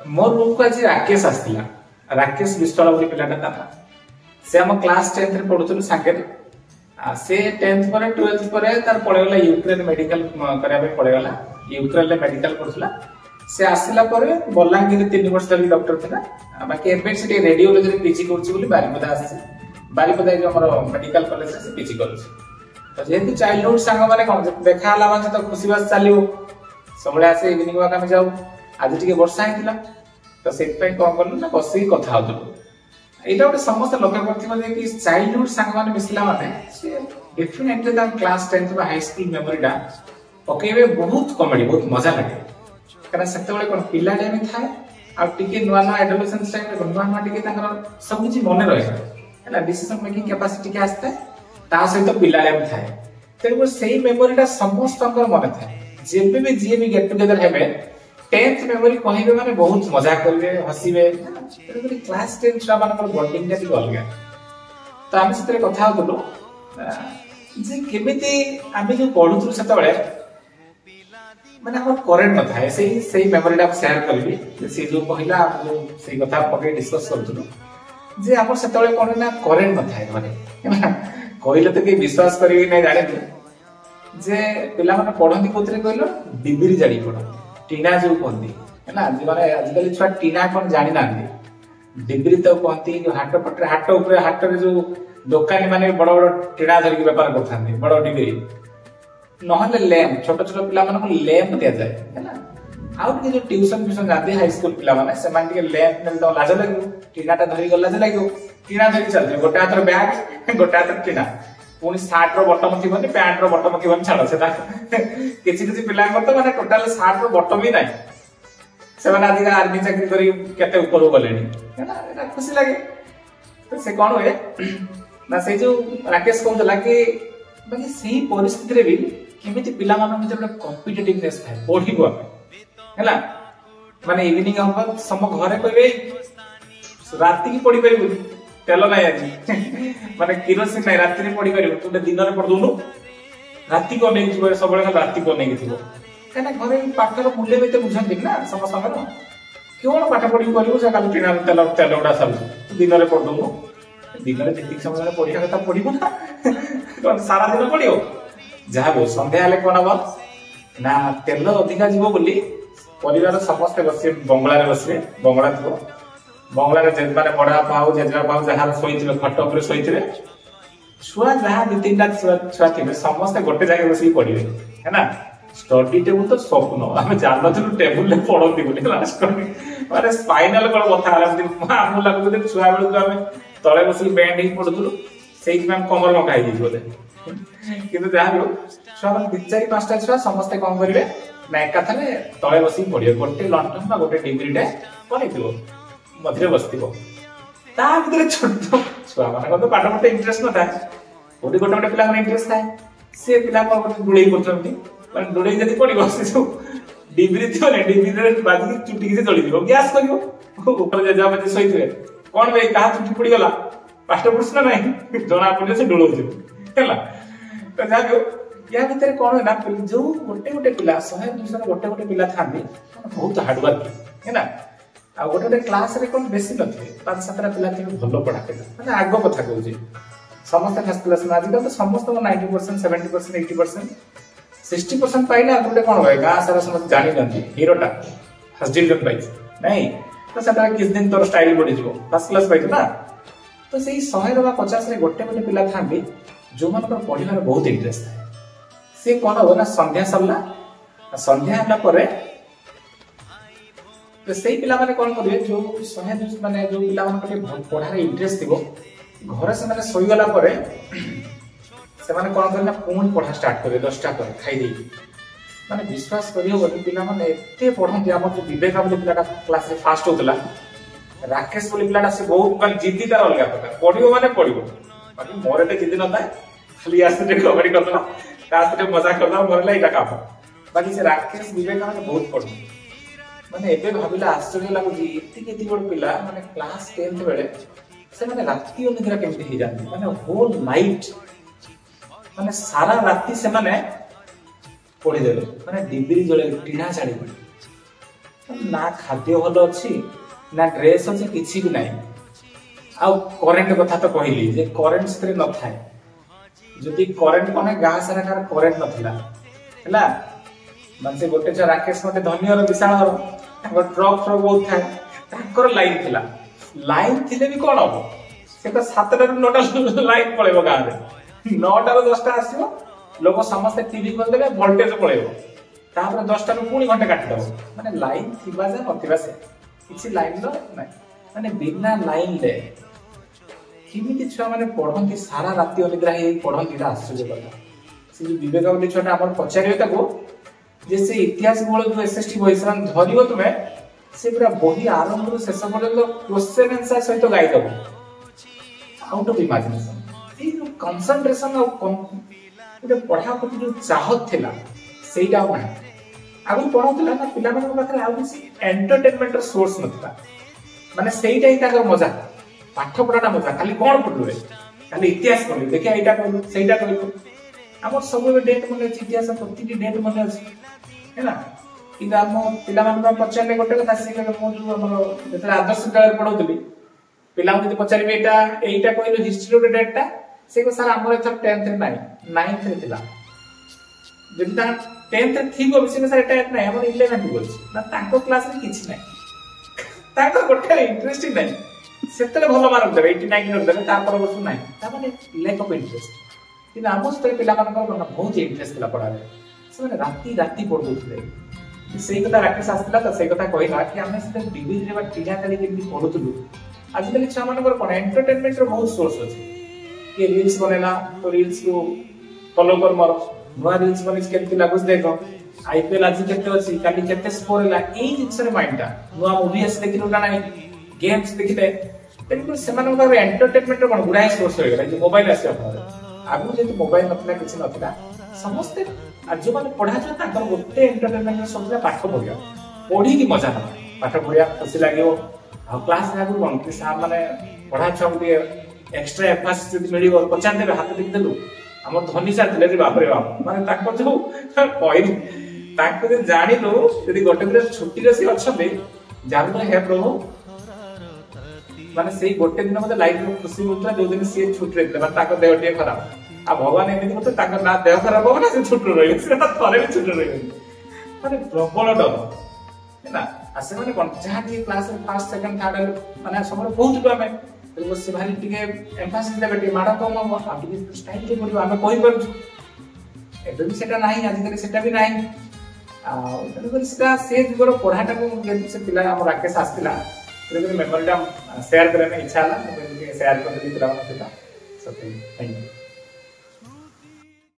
मोर room को आज राकेश आसला राकेश विश्वाल बोली पिलाटा था से हम क्लास 10th रे पढुथुलु सांगे से 10th पर 12th पर तार पळेगला यूक्रेन मेडिकल करया पे पळेगला यूक्रेन ले मेडिकल करथला से आसिला पर बलांगीर 3 वर्ष धरि डॉक्टर थिला बाकी एबे से रेडियोलॉजी रे पीजी करछि बोली बारिपदा आसी बारिपदा जो हमर मेडिकल कॉलेज से पीजी करछि तो जेंति चाइल्डहुड सांग माने कोन देखा हला माने तो खुशी बात चालियो सबले आसे इवनिंग वाक हम जाऊ आज टिके वर्षा हेतिला तो सेट पे कोन करलु ना बसी कथा होतलु एटा गोटे समस्त लक्ष्य करथिबा जे कि चाइल्डहुड सांग माने मिसला माने से डेफिनेटली द क्लास 10th बा हाई स्कूल मेमोरी डा पकेबे बहुत कॉमेडी बहुत मजा लागे कारण सेते बेले कोन पिला टाइम थाए आ टिके नुवा नुवा एडोलेसेंस टाइम रे नुवा नुवा टिके ताकर सब किछि मने रहे हला डिसीजन मेकिंग कैपेसिटी के आस्ते ता सहित पिला टाइम थाए तेरे सेही मेमोरी डा समस्त मन थाए जेबे भी जे भी गेट टुगेदर हेबे 10th मेमोरी कहिबे माने बहुत मजा करबे हसीबे तेरे क्लास 10 छुआ मानकर बॉन्डिंग टा टिक अलगा तो आमे सेतरे कथा होतलो जे केमिति आमे जो पढुथु सेते बेले माने हमर करेंट न थाए सेही मेमोरी टा शेयर करबी से जो पहिला जो सेही कथा पके डिस्कस करथुलो जे हमर सेते बेले कोन ना करेंट न थाए माने कहिले त के विश्वास करबी नै जाने जे पिला माने पढंती कोतरे कहलो डिबिरी जाडी पढ टीना जो कहंती है ना जे माने आजकल छुआ टीना कोन जानि नांदी डिबिरी तो कहंती जो हाट पटरे हाट ऊपर हाट रे जो दुकानी माने बड़ बड़ टीना धरि के व्यापार करथांदी बड़ डिबिरी नहले लैम्प छोट छोट पिला माने को लैम्प दिया जाए है ना आउट के जो ट्यूशन जाते हाई स्कूल पिला माने से मान के लैम्प ने तो लाज लागो टीना टा धरि गला जे लागो टीना धरि चलते गोटे हाथ बैग गोटे हाथ टीना पुनी शर्ट रो बटम थिबनी पैंट रो बटम थिबनी छाड़ सेटा किछि किछि पिला तो माने टोटल शर्ट रो बटम ही नाही से माने आदि आर्मी चाकरी करी केते ऊपर गलेनी है ना एटा खुशी लागे तो से कोन होए ना से जो राकेश कहतला कि माने सही परिस्थिति रे भी केमिति पिला मानन जे कॉम्पिटिटिवनेस थाए पढिबो हैला माने इवनिंग हम सम घरे कहबे राति की पढि परिबो तेल नाही आज माने किरोसिन नाही राति रे पढि परिबो तू दिन रे पढ दोनु राति को नै जिवो सबले राति को नै थिबो काना घरे पाठर मूल्य बेते बुझंती ना समस्त हमर केवल पाठ पढि करिवो से काल टिना तेल उडा सब दिन रे पढ दोनु दिन रे जति समय रे पढिया कथा पढिबो ना सारा दिन पढियो जहा बे संध्या ले कोन हबो ना तेल अधिका जिवो बोली परिवार समस्त बसे बंगला रे बसे बंगला थो बंगला रे जे माने बडा पाऊ जेजरा पाऊ जहार सोइथिबे खट ऊपर सोइथिबे छुआ जहा दि तीनटा छुआ थिबे समस्त गोटे जगह बसी पढिबे है ना स्टडी टेबल तो स्वप्न हम जानथु टेबल ले पढोती बोली लास्ट माने स्पाइनल कोन कथा आला हम लागु जे छुआ बेलु को हम तळे बसी बैंड ही पढुथु सेही में कमर मका ही बोले किंतु जहा हो छुआ बिचारी पांचटा छुआ समस्त कोन करिवे ना एकाथले तळे बसी पढियो गोटे लंटन बा गोटे डिग्रीटे पढिथिबो मधुरे बसतिबो ता भितरे छोट छुआ माने तो पाठ पढते इंटरेस्ट न थाए गोटे गोटे पिला मन इंटरेस्ट थाए से पिला को गुडई करथंती माने गुडई जदी पडी बसि छु डिग्री थियो ने डिग्री रे बाजी चुटी के चली दियो गैस करियो ऊपर जे जा बजे सहितवे कोन बे कहा चुटी पडी गला पाठ प्रश्न नहीं जोना पडे से डुलो जे हैला तो जाबो या भितरे कोन ना जो गोटे गोटे पिला 100 200 गोटे गोटे पिला थांदी बहुत हार्ड वर्क है ना आ गोटे गोटे क्लास रे कोन बेसी नथे 5-7 पिला थे भलो पढा के माने आगो कथा कहू जे समस्त फर्स्ट क्लास में आजिकल तो समस्त 90% 70% 80% 60% पाइले गोटे कोन होय गा सारा समस्त जानि नथि हीरोटा फर्स्ट डिवीजन पाइछ नहीं तो सटा किस दिन तोर स्टाइल बढी जिवो फर्स्ट क्लास पाइछ ना तो सेही 100 रो 50 रे गोटे गोटे पिला थांबे जो मानकर पढिबार बहुत इंटरेस्ट है से कोन हो ना संध्या सरला संध्या हला परे तो सेही पिला माने कोन करिवे जो 100 माने जो पिला माने पढारे इंटरेस्ट थिबो घरे से माने सोई गला परे से माने कोन करना पूर्ण पढा स्टार्ट करे 10टा पर खाइ दे माने विश्वास करियो बोली पिला माने एते पढन जे हमर जो विवेक बोली पिलाटा क्लास रे फास्ट होतला राकेश बोली पिलाटा से बहुत माने जिद्दी तार अलगा प्रकार पढियो माने पढियो बाकी मोरे ते जिद्दी न थाए खाली आसे जे कबड्डी करतला तासे मजा करला मोरे ला इटा काम बाकी से राकेश विवेक माने बहुत पढो माने एबे भाबिला आश्चर्य लागु जी इति बड़ पिला माने क्लास 10th बेले से माने राती अनिद्रा केमति हे जाती माने होल नाइट माने सारा राती से माने पढि देलो माने डिग्री जळे टीना छाडी पडे ना खाद्य भल अच्छी ना ड्रेस अच्छी किसी भी नहीं आउ करेन्ट कथा तो कहली जे करेन्ट से न थाए जदि करेन्ट कने गाँ सारा कार करेन्ट नथिला हैला मन से गोटे छ राकेश मते धन्यर विशाल ट्रक ट्रक बहुत थाए ताकर लाइन थिला लाइन थिले भी कोन हो से तो 7 टा 9 टा लाइन पळेबो गाँ रे 9 टा 10 टा आसीबो लोक समस्त टीवी खोल देबे वोल्टेज पळेबो तापर 10 टा पुणी घंटे काटि दबो माने लाइन थिबा जे नथिबा से किछि लाइन लो नै माने बिना लाइन ले किमिति छुआ माने पढंती सारा राति अनिद्रा हे पढंती ता आश्चर्य कथा से जो विवेक बोली छोटा अपन पचारियो ताको जे से इतिहास बोल जो एसएसटी बहिसान धरियो तुमे से पूरा बही आरंभ रु शेष पर्यंत क्वेश्चन आंसर सहित गाई दबो आउट ऑफ इमेजिनेशन ए जो कंसंट्रेशन और पढ़ा प्रति जो चाहत थिला सेटा ना आगु पढौतला ना पिला मन पाखरे आ किसी एंटरटेनमेंट सोर्स नथिला माने सेटा ही ताकर मजा पाठ पढ़ाटा मजा खाली कौन पढ़लु रे खाली इतिहास पढ़लु देखिए एटा कहलु सेटा कहलु हमर सब डेट मन अछि इतिहास प्रति डेट मन अछि है ना कि हम पिला मन पचारले गोटे कथा से मो जो हमर जेतरा आदर्श विद्यालय पढौतली पिला मन पचारबे एटा कहलु हिस्ट्री रो डेटटा से को सर हमर एथर 10th रे नाही 9th रे थिला जदि ता 10th रे थिगो विषय सर एटा नाही हमर 11th रे बोलछि ना ताको क्लास रे किछि नाही ताको गोटे इंटरेस्टिंग नाही सेतले भलो मार्क देबे 89 रख देबे तापर वर्ष नाही ता माने लैक ऑफ इंटरेस्ट कि आम स्तर पिला मन बहुत इंटरेस्ट थिला पढ़ा रे से माने राती राती पढ़ दोथले सेई कथा राकेश आस्तिला त सेई कथा कहला कि हमें से डिवीज रे बा टीना काली केमि पढुतलु आज कल छा मन कोन एंटरटेनमेंट रो बहुत सोर्स अछि कि रील्स बनेला तो रील्स को फॉलो कर मारो नुआ रील्स बने केमति लागुस देखो आईपीएल आज केते अछि काली केते स्कोर हला एई जिंसरे माइंडटा नुआ मूवी आसी देखिलु ना नाही गेम्स देखिले तेणुकर से एंटरटेनमेंट कौन गुड़ाए सोर्स हो गला मोबाइल आस आगु जे मोबाइल नथिला किछि नथिला समस्त आज जो माने पढ़ा छ ताकर गोटे एंटरटेनमेंट सब पाठ पढ़िया पढ़ी की मजा ना पाठ पढ़िया खुशी लागियो आ क्लास लागु कोन कि सा माने पढ़ा छ गोटे एक्स्ट्रा एफर्ट्स जति मिलियो 50 देबे हाथ देख देलु हमर धनी सा दिले रे बाप रे बाप माने ताको जो कहली ताको जे जानिलु यदि गोटे दिन छुट्टी रे से अछबे जानबे हे प्रभु माने सेही गोटे दिन मते लाइफ में खुशी होतला जो दिन से छुट रहले माने ताको देह टिए खराब आ भगवान एमिति होते ताको ना देह खराब हो ना से छुट रही से थरे भी छुट रही माने प्रबल डर है ना आसे माने कोन जहां क्लास में फर्स्ट सेकंड थर्ड माने समर बहुत बा में तो से भारी टिके एम्फासिस देबे टी माडा कम हम आ टिके स्टाइल के पड़ियो हमें कोई परछु एबे भी सेटा नाही आज तक सेटा भी नाही आ तने सेटा से जुगर पढ़ाटा को जे से पिला हम राकेश आस्तिला मेमोरी शेयर करने इच्छा है शेयर कर दी थैंक यू।